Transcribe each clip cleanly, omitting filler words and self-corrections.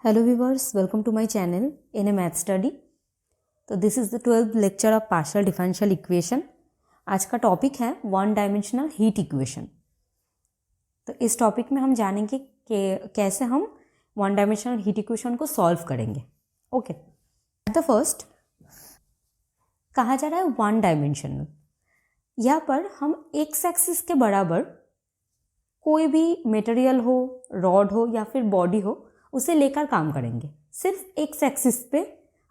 Hello viewers, welcome to my channel in a math study. तो this is the 12th lecture of partial differential equation. आज का topic है one dimensional heat equation. तो इस topic में हम जानेंगे कि कैसे हम वन डायमेंशनल हीट इक्वेशन को सॉल्व करेंगे. ओके, एट द फर्स्ट कहा जा रहा है वन डायमेंशनल. यहाँ पर हम एक्स एक्सिस के बराबर कोई भी मटेरियल हो, रॉड हो या फिर बॉडी हो, उसे लेकर काम करेंगे. सिर्फ एक्स एक्सिस पे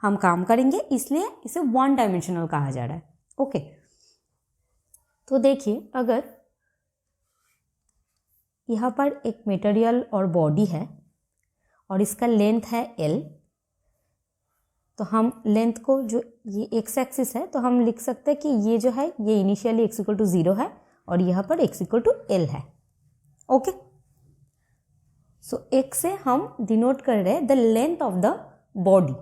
हम काम करेंगे, इसलिए इसे वन डायमेंशनल कहा जा रहा है. ओके, तो देखिए, अगर यहाँ पर एक मटेरियल और बॉडी है और इसका लेंथ है L, तो हम लेंथ को, जो ये एक्स एक्सिस है, तो हम लिख सकते हैं कि ये जो है ये इनिशियली x इक्वल टू 0 है और यहाँ पर x इक्वल टू L है. ओके, सो x से हम डिनोट कर रहे हैं the length of the body.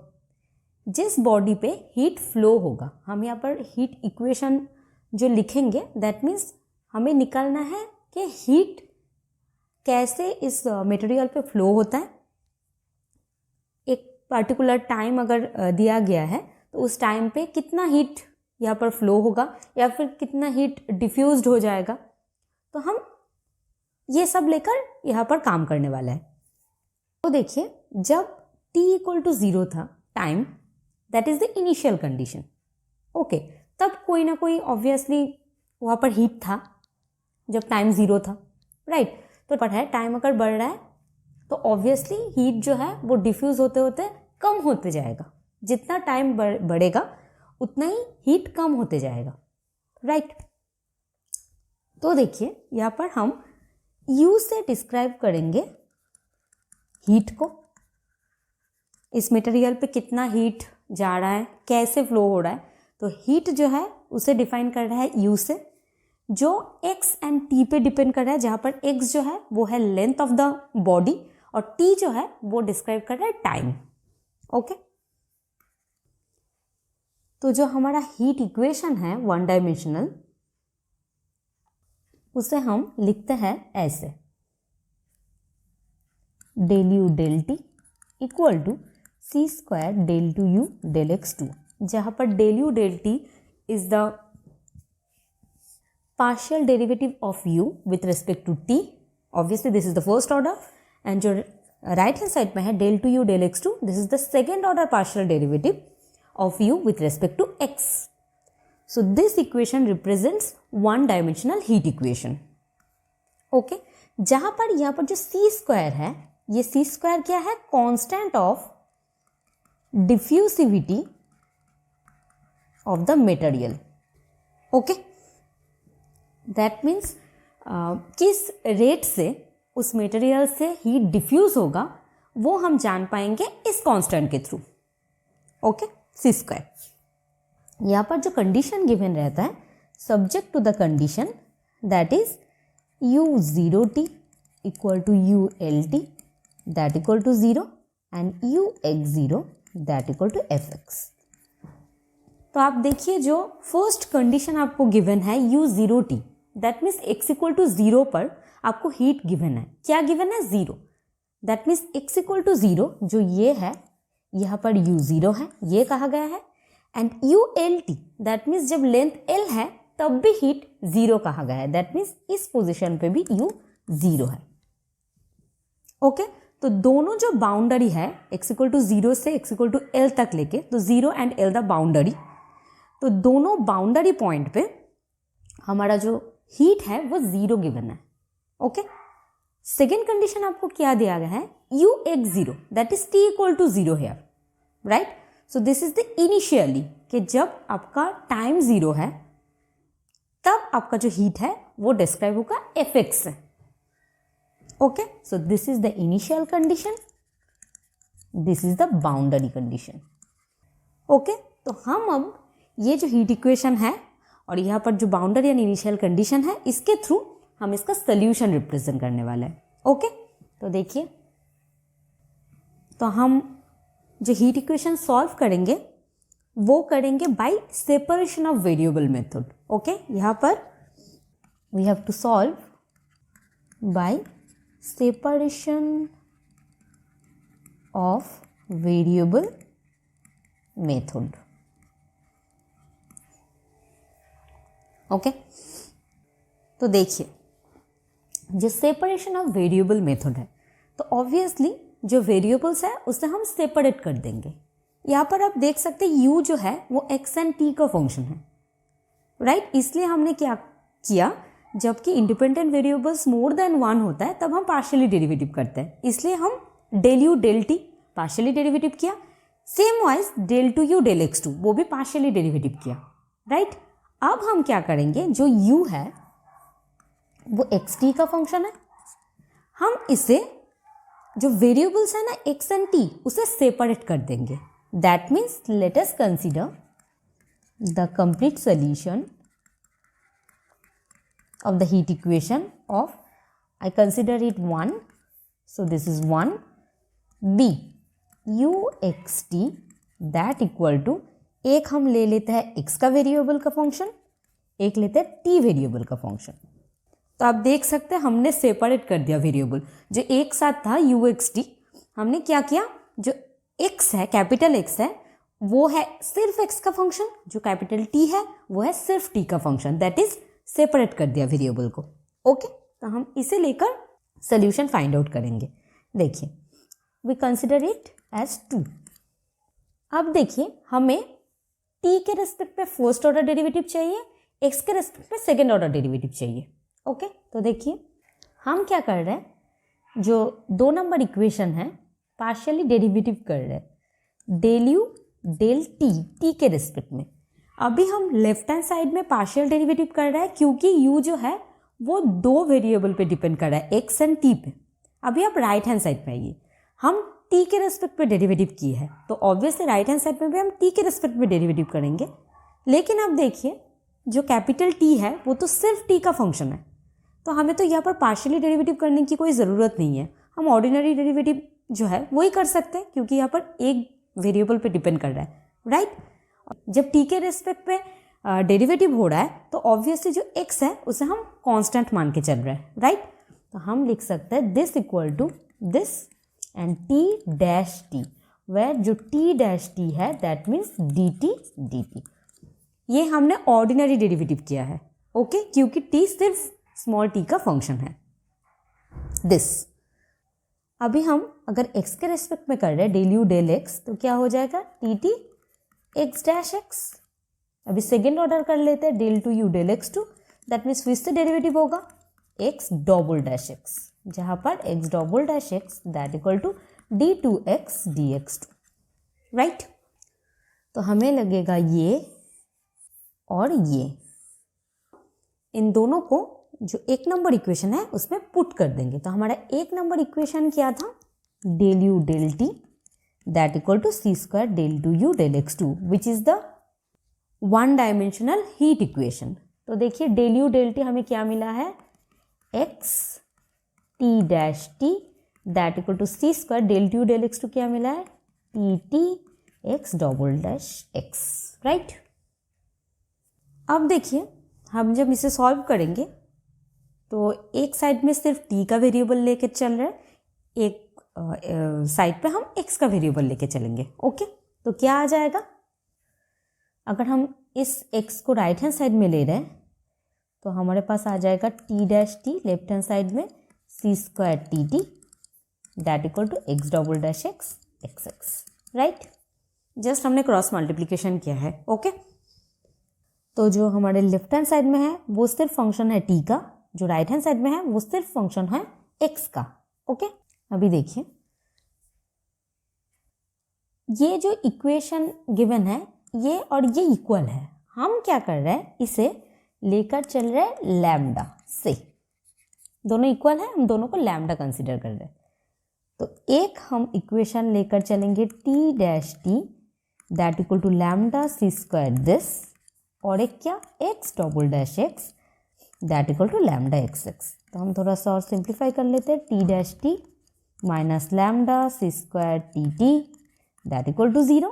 जिस बॉडी पे हीट फ्लो होगा, हम यहाँ पर हीट इक्वेशन जो लिखेंगे, दैट मीन्स हमें निकालना है कि हीट कैसे इस मटेरियल पे फ्लो होता है. एक पर्टिकुलर टाइम अगर दिया गया है तो उस टाइम पे कितना हीट यहाँ पर फ्लो होगा या फिर कितना हीट डिफ्यूज्ड हो जाएगा, तो हम ये सब लेकर यहाँ पर काम करने वाला है. तो देखिए, जब t इक्वल टू 0 था time, that is the initial condition. Okay, तब कोई ना कोई ऑब्वियसली वहाँ पर हीट था जब टाइम 0 था, राइट. तो पर है टाइम अगर बढ़ रहा है तो ऑब्वियसली हीट जो है वो डिफ्यूज होते होते कम होते जाएगा. जितना टाइम बढ़ेगा उतना ही हीट कम होते जाएगा, राइट. तो देखिए, यहाँ पर हम U से डिस्क्राइब करेंगे हीट को. इस मटेरियल पे कितना हीट जा रहा है, कैसे फ्लो हो रहा है. तो हीट जो है उसे डिफाइन कर रहा है U से, जो x एंड t पे डिपेंड कर रहा है, जहाँ पर x जो है वो है लेंथ ऑफ द बॉडी और t जो है वो डिस्क्राइब कर रहा है टाइम. ओके, तो जो हमारा हीट इक्वेशन है वन डायमेंशनल, उसे हम लिखते हैं ऐसे: del u del t equal to c square del two u del x two, जहाँ पर del u del t is the partial derivative of u with respect to t. Obviously this is the first order, and जो right hand side में है del two u del x two, this is the second order partial derivative of u with respect to x. So this equation represents one dimensional heat equation. Okay, जहाँ पर यहाँ पर जो c square है, ये c square क्या है? Constant of diffusivity of the material. Okay, that means किस रेट से उस मटेरियल से हीट डिफ्यूज होगा वो हम जान पाएंगे इस कांस्टेंट के थ्रू. Okay, c square. यहाँ पर जो कंडीशन गिवन रहता है, subject to the condition that is u0t equal to ult that equal to 0 and ux0 that equal to fx. तो आप देखिए, जो फर्स्ट कंडीशन आपको गिवन है u0t, that means x equal to 0 पर आपको हीट गिवन है. क्या गिवन है? 0. That means x equal to 0 जो ये है, यहाँ पर u0 है, ये कहा गया है. एंड ULT दैट मीन्स जब लेंथ L है तब भी हीट 0 कहा गया है. दैट मीन्स इस पोजीशन पे भी U 0 है. ओके, तो दोनों जो बाउंड्री है x इक्वल टू 0 से x इक्वल टू L तक लेके, तो 0 एंड L द बाउंड्री, तो दोनों बाउंड्री पॉइंट पे हमारा जो हीट है वो 0 गिवन है. ओके, सेकेंड कंडीशन आपको क्या दिया गया है? Ux0 that is t equal to 0 है, right. So this is the initially, कि जब आपका टाइम 0 है तब आपका जो हीट है वो डिस्क्राइब होगा fx से. Okay, so this is the initial condition, this is the boundary condition. Okay, तो हम अब ये जो हीट इक्वेशन है और यहाँ पर जो बाउंड्री एंड इनिशियल कंडीशन है, इसके थ्रू हम इसका सोल्यूशन रिप्रेजेंट करने वाले हैं. ओके, तो देखिए, तो हम जो हीट इक्वेशन सॉल्व करेंगे वो करेंगे by separation of variable method. Okay, यहाँ पर we have to solve by separation of variable method. Okay, तो देखिए जो सेपरेशन ऑफ वेरिएबल मेथड है, तो ऑब्वियसली जो वेरिएबल्स है उसे हम सेपरेट कर देंगे। यहाँ पर आप देख सकते हैं u जो है वो x एंड t का फंक्शन है, राइट। इसलिए हमने क्या किया, जबकि independent variables more than one होता है तब हम पार्शियली डेरिवेटिव करते हैं, इसलिए हम del u del t partially derivative किया। Same wise del two u del x2 वो भी पार्शियली डेरिवेटिव किया, राइट। अब हम क्या करेंगे, जो u है वो xt का फंक्शन है, हम इसे जो वेरिएबल्स है ना x एंड t उसे सेपरेट कर देंगे। That means let us consider the complete solution of the heat equation of, I consider it 1, so this is 1, b uxt that equal to, एक हम ले लेते हैं x का वेरिएबल का फंक्शन, एक लेते हैं t वेरिएबल का फंक्शन। तो आप देख सकते हैं हमने सेपरेट कर दिया वेरिएबल, जो एक साथ था uxt, हमने क्या किया, जो x है कैपिटल x है वो है सिर्फ x का फंक्शन, जो कैपिटल t है वो है सिर्फ t का फंक्शन, दैट इज सेपरेट कर दिया वेरिएबल को। ओके, तो हम इसे लेकर सोल्यूशन फाइंड आउट करेंगे। देखिए वी कंसिडर इट एज 2। अब देखिए हमें t के रेस्पेक्ट पे फर्स्ट ऑर्डर डेरिवेटिव चाहिए, x के रेस्पेक्ट पे सेकेंड ऑर्डर डेरिवेटिव चाहिए। ओके, तो देखिए हम क्या कर रहे हैं, जो 2 नंबर इक्वेशन है पार्शियली डेरिवेटिव कर रहे हैं, डेल u डेल t के रेस्पेक्ट में। अभी हम लेफ्ट हैंड साइड में पार्शियल डेरिवेटिव कर रहे हैं क्योंकि u जो है वो 2 वेरिएबल पे डिपेंड कर रहा है, x एंड t पे। अभी आप राइट हैंड साइड में आइए, हम t के रेस्पेक्ट पे डेरिवेटिव किए हैं, तो ऑब्वियसली राइट हैंड साइड में भी हम t के रेस्पेक्ट पे डेरिवेटिव करेंगे। लेकिन अब देखिए जो कैपिटल T है वो तो सिर्फ t का फंक्शन है, तो हमें तो यहाँ पर पार्शियली डेरिवेटिव करने की कोई ज़रूरत नहीं है, हम ऑर्डिनरी डेरिवेटिव जो है वही कर सकते हैं क्योंकि यहाँ पर एक वेरिएबल पे डिपेंड कर रहा है, राइट। जब t के रेस्पेक्ट पे डेरिवेटिव हो रहा है तो ऑब्वियसली जो x है उसे हम कांस्टेंट मान के चल रहे हैं, राइट। तो हम लिख सकते हैं this equal to this and t dash t, where जो t डैश t है दैट मीन्स dt। ये हमने ऑर्डिनरी डेरिवेटिव किया है, ओके, क्योंकि t सिर्फ स्मॉल t का फंक्शन है। दिस अभी हम अगर x के रेस्पेक्ट में कर रहे हैं डेल u डेल x, तो क्या हो जाएगा dt x डैश x। अभी सेकेंड ऑर्डर कर लेते हैं del two u del x2, that means फिर से डेरिवेटिव होगा x डबल डैश x, जहाँ पर x double dash x that equal to d2x dx2, right. तो हमें लगेगा ये और ये, इन दोनों को जो 1 नंबर इक्वेशन है उसमें पुट कर देंगे। तो हमारा 1 नंबर इक्वेशन क्या था, del u del t that equal to c square del 2u del x2 which is the one dimensional heat equation। तो देखिए del u del t हमें क्या मिला है, x t dash t that equal to c square del 2u del x2 क्या मिला है, t t x double dash x, right. अब देखिए हम जब इसे सॉल्व करेंगे तो एक साइड में सिर्फ t का वेरिएबल लेके चल रहा है, एक साइड पे हम x का वेरिएबल लेके चलेंगे। ओके, तो क्या आ जाएगा, अगर हम इस x को राइट हैंड साइड में ले रहे हैं तो हमारे पास आ जाएगा t dash t, left hand side में c square T T that equal to x double dash x X X, right. Just हमने क्रॉस मल्टीप्लीकेशन किया है। ओके, तो जो हमारे लेफ्ट हैंड साइड में है वो सिर्फ फंक्शन है t का, जो राइट हैंड साइड में है वो सिर्फ फंक्शन है x का। ओके, अभी देखिए ये जो इक्वेशन गिवन है ये और ये इक्वल है, हम क्या कर रहे हैं इसे लेकर चल रहे हैं लैम्डा से, दोनों इक्वल है, हम दोनों को लैम्डा कंसीडर कर रहे हैं। तो एक हम इक्वेशन लेकर चलेंगे t dash t that equal to lambda c square this, और एक क्या x double dash x that equal to lambda X X. तो हम थोड़ा सा और सिंप्लीफाई कर लेते हैं, t dash t minus lambda c square T T that equal to 0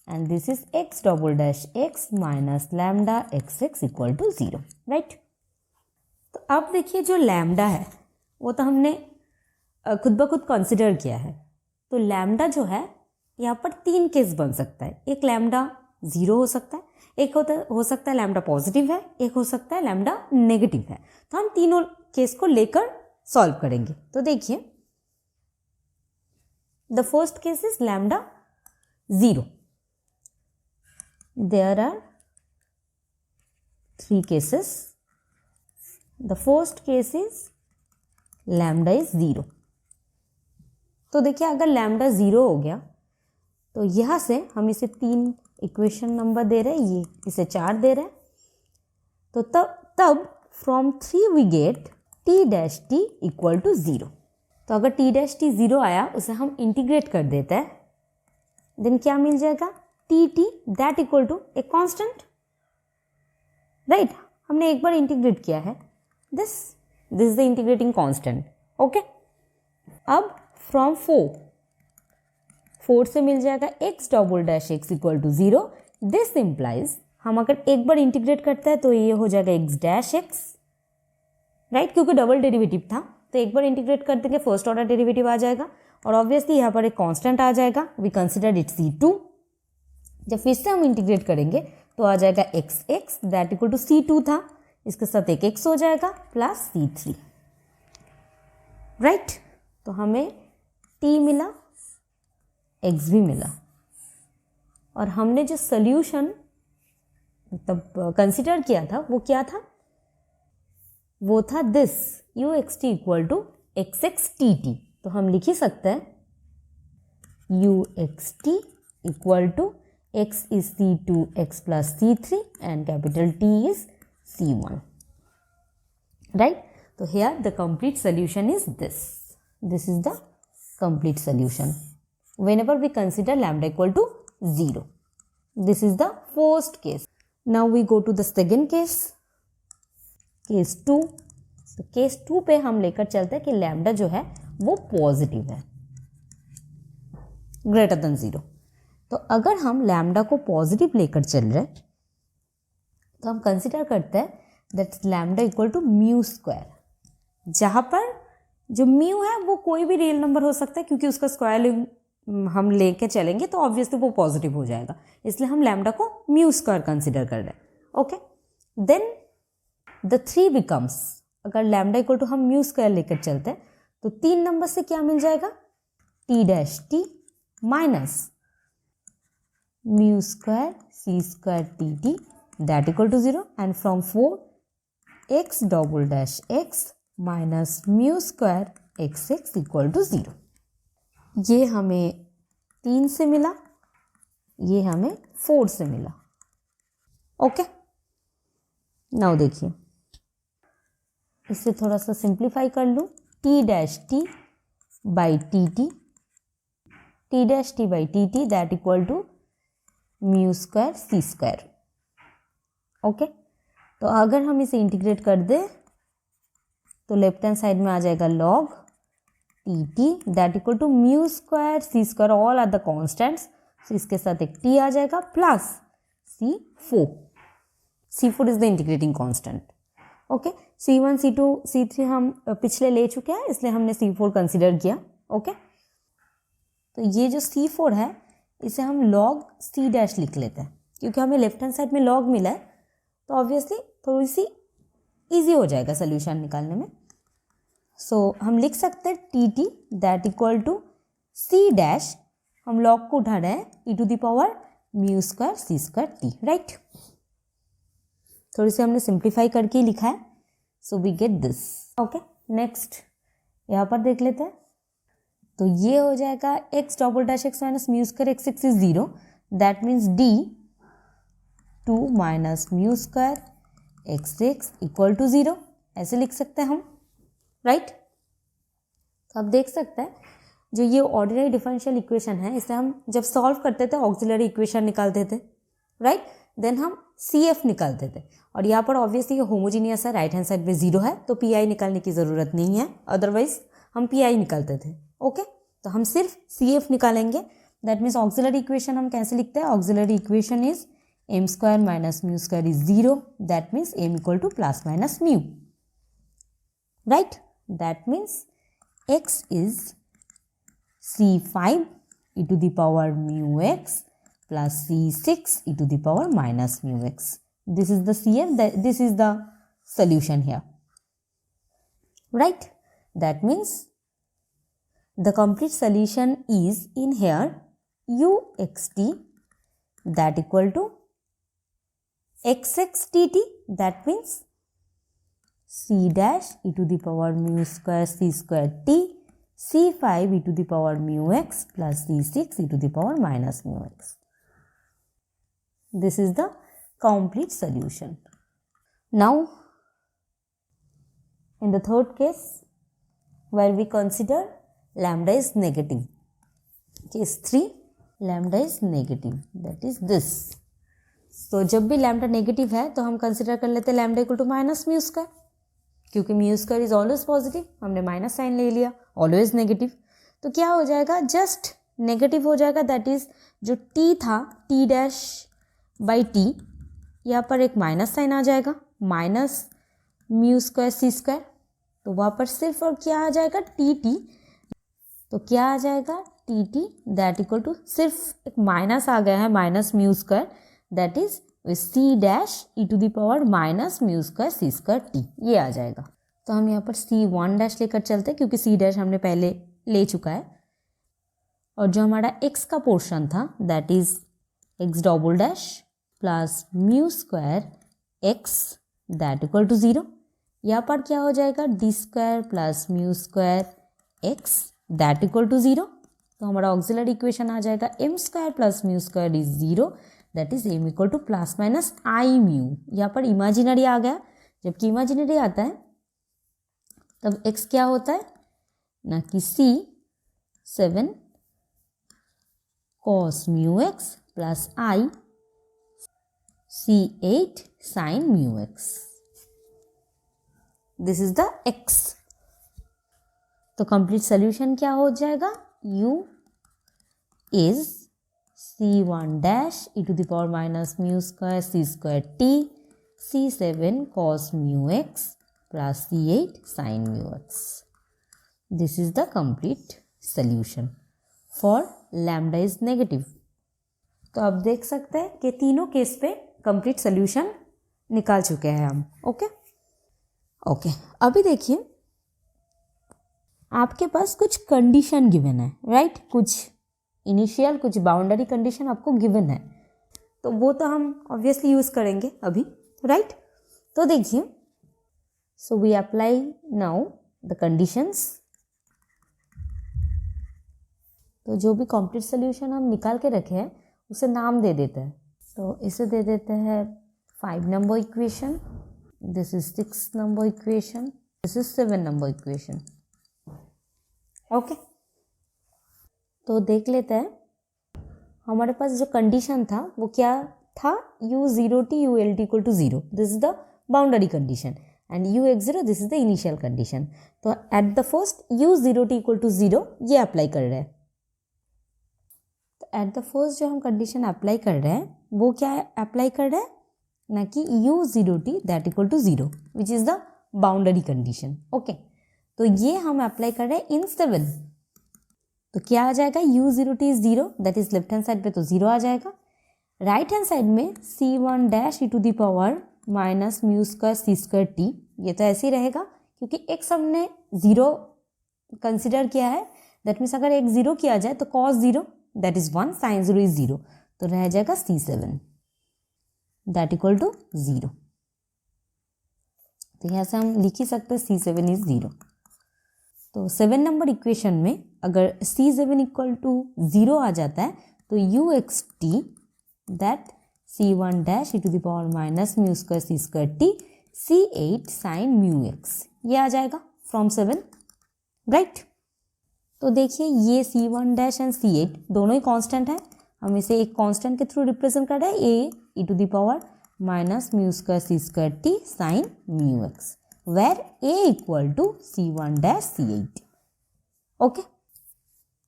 and this is x double dash x minus lambda X X equal to 0, right. तो अब देखिए जो लैम्डा है वो तो हमने खुद ब खुद कंसिडर किया है, तो लैम्डा जो है यहाँ पर 3 केस बन सकता है। एक लैम्डा 0 हो सकता है, एक हो सकता है लैम्डा पॉजिटिव है, एक हो सकता है लैम्डा नेगेटिव है। तो हम तीनों केस को लेकर सॉल्व करेंगे। तो देखिए, the first case is lambda 0। There are 3 cases. The first case is lambda is 0। तो देखिए, अगर लैम्डा 0 हो गया तो यहाँ से हम इसे 3 इक्वेशन नंबर दे रहे हैं, ये इसे 4 दे रहे हैं। तो तब from 3 we get T dash T equal to 0। तो अगर टी डैश टी 0 आया, उसे हम इंटीग्रेट कर देते हैं, देन क्या मिल जाएगा, T T that equal to a constant, right. हमने एक बार इंटीग्रेट किया है, this is the integrating constant. Okay, अब फ्रॉम 4 से मिल जाएगा x double dash x equal to 0। This implies, हम अगर एक बार इंटीग्रेट करते हैं तो ये हो जाएगा x डैश x, राइट, क्योंकि डबल डेरिवेटिव था तो एक बार इंटीग्रेट कर देंगे, फर्स्ट ऑर्डर डेरिवेटिव आ जाएगा और ऑब्वियसली यहाँ पर एक कांस्टेंट आ जाएगा, वी कंसिडर इट c2। जब फिर से हम इंटीग्रेट करेंगे तो आ जाएगा x that equal to c2 था, इसके साथ एक x हो जाएगा प्लस c3, राइट। तो हमें t मिला, x भी मिला, और हमने जो सोल्यूशन तब कंसिडर किया था वो क्या था, वो था this uxt equal to xxtt। तो हम लिख ही सकते हैं uxt equal to x is c2 x plus c3 and capital T is c1, right? So here the complete solution is this. This is the complete solution whenever we consider lambda equal to 0. This is the first case. Now we go to the second case, case 2. तो case 2 पे हम लेकर चलते हैं कि lambda जो है वो पॉजिटिव है, ग्रेटर देन 0। तो अगर हम लैम्डा को पॉजिटिव लेकर चल रहे तो हम कंसिडर करते हैं that lambda equal to mu square, जहाँ पर जो म्यू है वो कोई भी रियल नंबर हो सकता है, क्योंकि उसका स्क्वायर हम लेके चलेंगे तो ऑब्वियसली वो पॉजिटिव हो जाएगा, इसलिए हम लैम्डा को म्यू स्क्वायर कंसिडर कर रहे हैं। ओके, देन द 3 बिकम्स, अगर लैम्डा इक्वल टू हम म्यू स्क्वायर लेकर चलते हैं तो 3 नंबर से क्या मिल जाएगा, T dash T minus mu square c square T T that equal to 0, and from 4 X double dash X minus mu square X X equal to 0। ये हमें 3 से मिला, ये हमें 4 से मिला। ओके, नाउ देखिए, इसे थोड़ा सा सिंप्लीफाई कर लूँ, T dash T by T T, T dash T by T T that equal to mu square c square. Okay, तो अगर हम इसे इंटीग्रेट कर दें तो लेफ्ट हैंड साइड में आ जाएगा log T T that equal to mu square c square, all are the constants, तो इसके साथ एक टी आ जाएगा plus C4 is the integrating constant. Okay, C1 C2 C3 हम पिछले ले चुके हैं, इसलिए हमने C4 कंसिडर किया। ओके, तो ये जो C4 है इसे हम log C डैश लिख लेते हैं, क्योंकि हमें लेफ्ट हैंड साइड में log मिला है तो ऑब्वियसली थोड़ी सी इजी हो जाएगा सोल्यूशन निकालने में। सो हम लिख सकते हैं T T that equal to C dash, हम log को उठा रहे हैं e to the power mu square c square T, right. थोड़ी सी हमने सिंप्लीफाई करके ही लिखा है, so we get this. Okay, next यहाँ पर देख लेते हैं, तो ये हो जाएगा x double dash x minus mu square X X is 0, that means d 2 minus mu square X X equal to 0, ऐसे लिख सकते हैं हम, राइट। तो आप देख सकते हैं जो ये ऑर्डिनरी डिफरेंशियल इक्वेशन है, इसे हम जब सॉल्व करते थे ऑक्सिलरी इक्वेशन निकालते थे, राइट, देन हम CF निकालते थे, और यहाँ पर ऑब्वियसली ये होमोजीनियस है, राइट हैंड साइड में 0 है तो PI निकालने की ज़रूरत नहीं है, अदरवाइज हम PI निकालते थे। ओके, तो हम सिर्फ CF निकालेंगे, दैट मीन्स ऑक्सिलरी इक्वेशन हम कैसे लिखते हैं, auxiliary equation is m square minus mu square is 0, that means m equal to plus minus mu, right, that means x is C5 e to the power mu x plus C6 e to the power minus mu x. This is the CF, this is the solution here, right? That means the complete solution is in here uxt that equal to xx dt, that means c dash e to the power mu square c square t, c5 e to the power mu x plus c6 e to the power minus mu x. This is the complete solution. Now, in the third case, where we consider lambda is negative. Case 3, lambda is negative, that is this. तो जब भी lambda negative है तो हम consider कर लेते हैं lambda equal to minus mu square, क्योंकि mu square is always positive, हमने माइनस साइन ले लिया, ऑलवेज नेगेटिव, तो क्या हो जाएगा, जस्ट नेगेटिव हो जाएगा, दैट इज जो टी था टी डैश बाई टी, यहाँ पर एक माइनस साइन आ जाएगा, minus mu square c square, तो वहाँ पर सिर्फ और क्या आ जाएगा टी टी, तो क्या आ जाएगा T T that equal to, सिर्फ एक माइनस आ गया है minus mu square, that is c dash e to the power minus mu square c square T, ये आ जाएगा। तो हम यहाँ पर C1 डैश लेकर चलते हैं क्योंकि C डैश हमने पहले ले चुका है, और जो हमारा x का पोर्शन था that is x double dash plus mu square x that equal to 0, यहाँ पर क्या हो जाएगा D square plus mu square x that equal to 0, तो हमारा ऑक्सिलरी इक्वेशन आ जाएगा m square plus mu square is 0, that is m equal to plus minus i mu, यहाँ पर इमेजिनरी आ गया, जबकि इमेजिनरी आता है तब x क्या होता है ना कि C7 cos mu x plus I C8 sin mu x, this is the x। तो कंप्लीट सोल्यूशन क्या हो जाएगा, u is C1 dash e to the power minus mu square c square t, C7 cos mu x plus C8 sin mu x. This is the complete solution for lambda is negative. तो आप देख सकते हैं कि तीनों case पे complete solution निकाल चुके हैं हम। ओके, अभी देखिए आपके पास कुछ कंडीशन गिवन है, राइट? कुछ इनिशियल, कुछ बाउंड्री कंडीशन आपको गिवन है, तो वो तो हम ऑब्वियसली यूज करेंगे अभी, राइट? तो देखिए, so we apply now the conditions. तो जो भी कंप्लीट सोल्यूशन हम निकाल के रखे हैं उसे नाम दे देते हैं, तो इसे दे देते हैं 5 number equation, this is 6 number equation, this is 7 number equation. Okay, तो देख लेते हैं हमारे पास जो कंडीशन था वो क्या था, u0t ult equal to 0, this is the boundary condition, and ux0 this is the initial condition. तो at the first u0t equal to 0 ये अप्लाई कर रहे हैं। तो एट द फर्स्ट जो हम कंडीशन अप्लाई कर रहे हैं वो क्या अप्लाई कर रहे हैं ना कि u0t that equal to 0 which is the boundary condition. Okay, तो ये हम अप्लाई कर रहे हैं इन 7, तो क्या आ जाएगा u0t is 0, that is left hand side पे तो 0 आ जाएगा, राइट हैंड साइड में C1 dash e to the power minus mu square c square T, ये तो ऐसे ही रहेगा क्योंकि x हमने 0 कंसिडर किया है, दैट मीन्स अगर एक 0 किया जाए तो cos 0 that is 1, sin 0 is 0, तो रह जाएगा C7 दैट इक्वल टू 0। तो यहाँ से हम लिख ही सकते हैं C7 इज 0। तो 7 नंबर इक्वेशन में अगर C7 इक्वल टू 0 आ जाता है तो uxt that C1 dash e to the power minus mu square c square T C8 sine mu X, ये आ जाएगा फ्रॉम 7, राइट? तो देखिए ये C1 डैश एंड C8 दोनों ही कांस्टेंट है, हम इसे एक कांस्टेंट के थ्रू रिप्रेजेंट कर रहे हैं, a e to the power minus mu square c square T sine mu X, where a equal to C1 dash C8. Okay.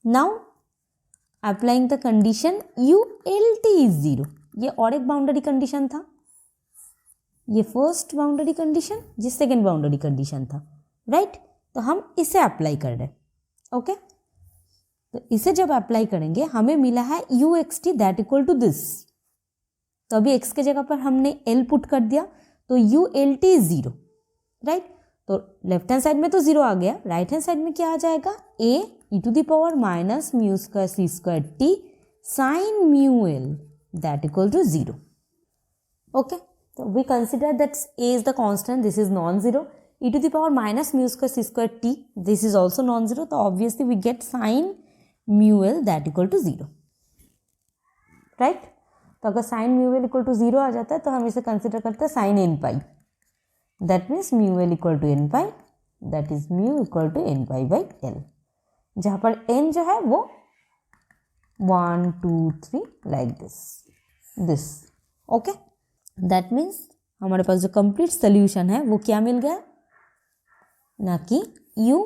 Now applying the condition ULT is 0. ये और एक boundary condition था, ये first boundary condition, ये second boundary condition था, right? तो हम इसे अप्लाई कर रहे हैं। ओके, तो इसे जब अप्लाई करेंगे हमें मिला है u X T that equal to this. तो अभी x के जगह पर हमने l पुट कर दिया तो U L T is 0, right. तो लेफ्ट हैंड साइड में तो 0 आ गया, राइट हैंड साइड में क्या आ जाएगा, a e to the power minus mu square c square T sine mu l that equal to 0। Okay, तो we consider that a is the constant, this is non zero, e to the power minus mu square c square t, this is also non zero, तो obviously we get sine mu l that equal to 0, right. तो अगर sine mu l equal to 0 आ जाता है तो हम इसे consider करते हैं sine n pi, that means mu l equal to n pi, that is mu equal to n pi by l, जहाँ पर एन जो है वो 1 2 3 like this. Okay, that means हमारे पास जो कंप्लीट सोल्यूशन है वो क्या मिल गया, ना कि u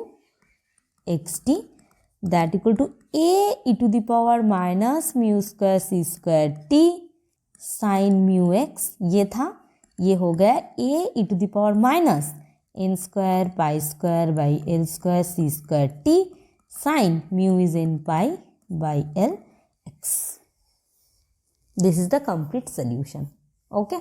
X T that equal to a e to the power minus mu square c square T sine mu X, ये था, ये हो गया a e to the power minus n square pi square by l square c square T sine mu is n pi by l X. This is the complete solution. Okay,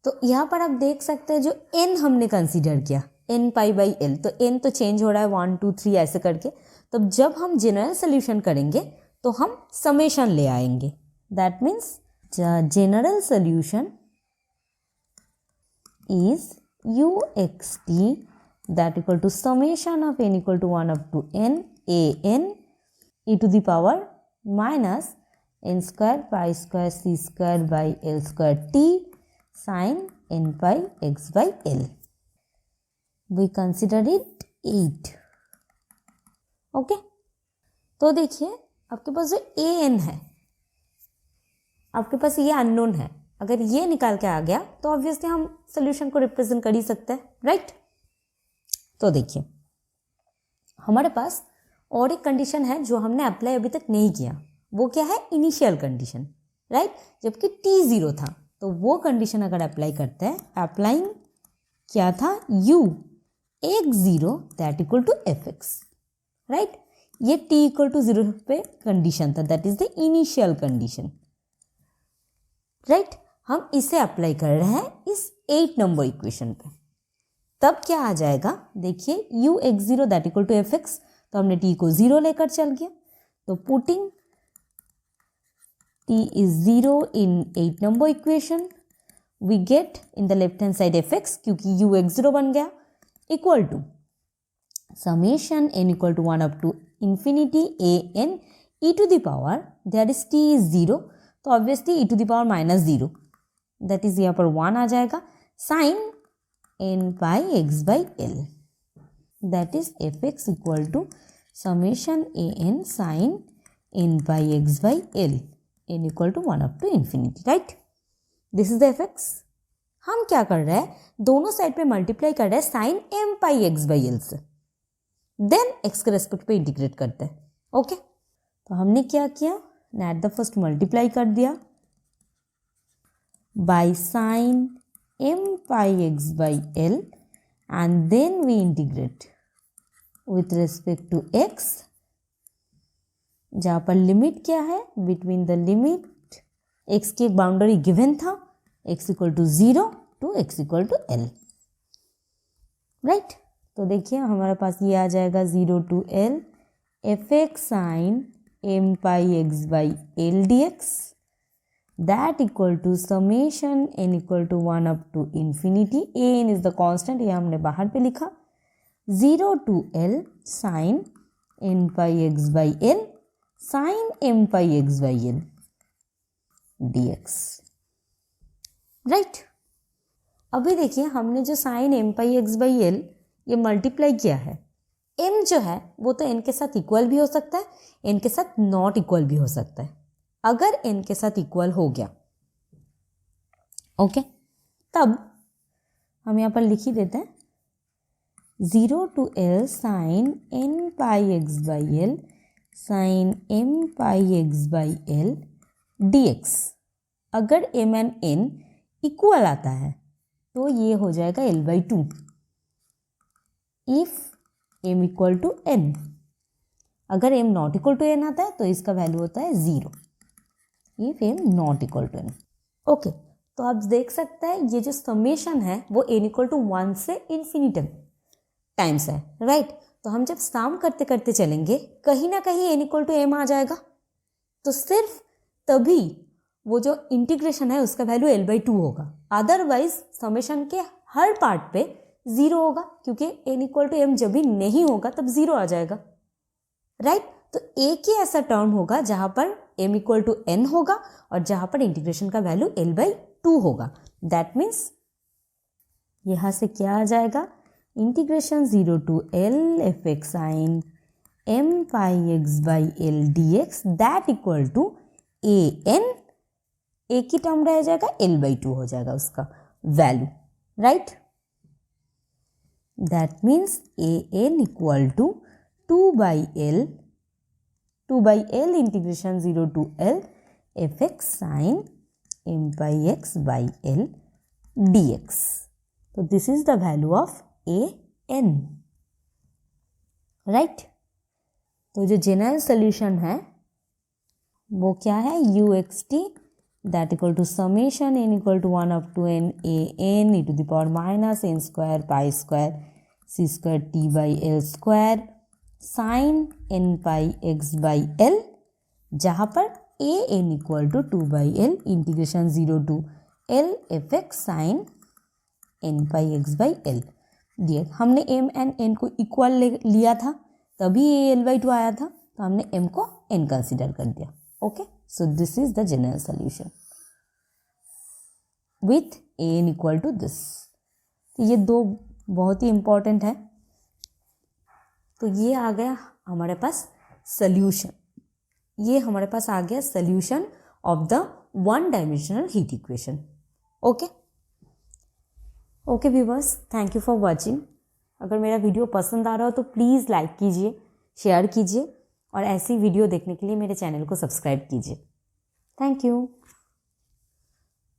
तो यहाँ पर आप देख सकते हैं जो n हमने consider किया n पाई बाई एल, तो n तो चेंज हो रहा है 1 2 3 ऐसे करके, तो जब हम जनरल सोल्यूशन करेंगे तो हम समेशन ले आएंगे, that means general solution is u X T that equal to summation of n equal to 1 up to n a n e to the power minus n square pi square c square by l square T sine n pi x by l. We consider it 8। Okay, तो देखिए आपके पास जो A N है, आपके पास ये unknown है, अगर ये निकाल के आ गया तो ऑब्वियसली हम सोल्यूशन को रिप्रेजेंट कर ही सकते हैं, राइट। तो देखिए हमारे पास और एक कंडीशन है जो हमने अप्लाई अभी तक नहीं किया, वो क्या है, इनिशियल कंडीशन, राइट। जबकि t 0 था तो वो कंडीशन अगर अप्लाई करते हैं, अप्लाइंग क्या था, u X 0 that equal to F X, right. ये t इक्वल टू 0 पे कंडीशन था, that is the initial condition, right. हम इसे अप्लाई कर रहे हैं इस 8 नंबर इक्वेशन पे, तब क्या आ जाएगा, देखिए u X 0 that equal to F X, तो हमने t को 0 लेकर चल गया, तो putting t is 0 in 8 number equation, we get in the left hand side fx क्योंकि u x 0 बन गया, equal to summation n equal to 1 up to infinity a n e to the power, there is t is 0, तो obviously e to the power minus 0, that is यहाँ पर 1 आ जाएगा, sin n pi x by l, that is fx equal to summation a n sin n pi x by l n equal to 1 up to infinity, right. This is the fx। हम क्या कर रहे हैं, दोनों side पे multiply कर रहे हैं sine m pi x by l से, देन x के रेस्पेक्ट पे इंटीग्रेट करते हैं। ओके, तो हमने क्या किया, एट द फर्स्ट मल्टीप्लाई कर दिया by sine m pi x by l and then we integrate with respect to x, जहाँ पर लिमिट क्या है, बिटवीन द लिमिट x की एक बाउंड्री गिवन था, x equal to 0 to x equal to l, right. तो देखिए हमारे पास ये आ जाएगा 0 to l f x sine m pi x by l d x that equal to summation n equal to 1 up to infinity, a n is the constant, ये हमने बाहर पे लिखा, 0 to l sine n pi x by l sine m pi x by l d x, right. अभी देखिए हमने जो sine m pi x by l ये मल्टीप्लाई किया है, m जो है वो तो n के साथ इक्वल भी हो सकता है, n के साथ नॉट इक्वल भी हो सकता है। अगर n के साथ इक्वल हो गया, ओके, तब हम यहाँ पर लिख ही देते हैं 0 to l sine n pi x by l sine m pi x by l d x. अगर m एंड n इक्वल आता है तो ये हो जाएगा l by 2, if m equal to n, अगर m not equal to n आता है तो इसका वैल्यू होता है 0, if m not equal to n। Okay, तो आप देख सकते हैं ये जो समेशन है वो n इक्वल टू 1 से इन्फिनिटम टाइम्स है, राइट। तो हम जब सम करते करते चलेंगे कहीं ना कहीं n इक्वल टू m आ जाएगा, तो सिर्फ तभी वो जो इंटीग्रेशन है उसका वैल्यू l/2 होगा, अदरवाइज समेशन के हर पार्ट पे 0 होगा, क्योंकि n इक्वल टू m जब भी नहीं होगा तब 0 आ जाएगा, राइट। तो एक ही ऐसा टर्म होगा जहां पर m इक्वल टू n होगा और जहां पर इंटीग्रेशन का वैल्यू l/2 होगा। दैट मीन्स यहां से क्या आ जाएगा, integration 0 to l fx sin m pi x by l dx that equal to an, एक ही टर्म रह जाएगा, l/2 हो जाएगा उसका value, right. That means an equal to 2 by l integration 0 to l fx sin m pi x by l dx। तो this is the value of an, right. तो जो general solution है वो क्या है, uxt that equal to summation n equal to 1 up to n an e to the power minus n square pi square c square t by l square sine n pi x बाई l, जहाँ पर an equal to 2 by l integration 0 to l fx sine n pi x बाई l दिए। हमने m and n को equal लिया था तभी ये l/2 आया था, तो हमने m को n कंसिडर कर दिया। Okay, so this is the general solution with an equal to this. तो ये दो बहुत ही इंपॉर्टेंट है। तो ये आ गया हमारे पास सोल्यूशन, ये हमारे पास आ गया solution of the one dimensional heat equation. Okay okay viewers, thank you for watching. अगर मेरा वीडियो पसंद आ रहा हो तो प्लीज़ लाइक कीजिए, शेयर कीजिए और ऐसी वीडियो देखने के लिए मेरे चैनल को सब्सक्राइब कीजिए। Thank you.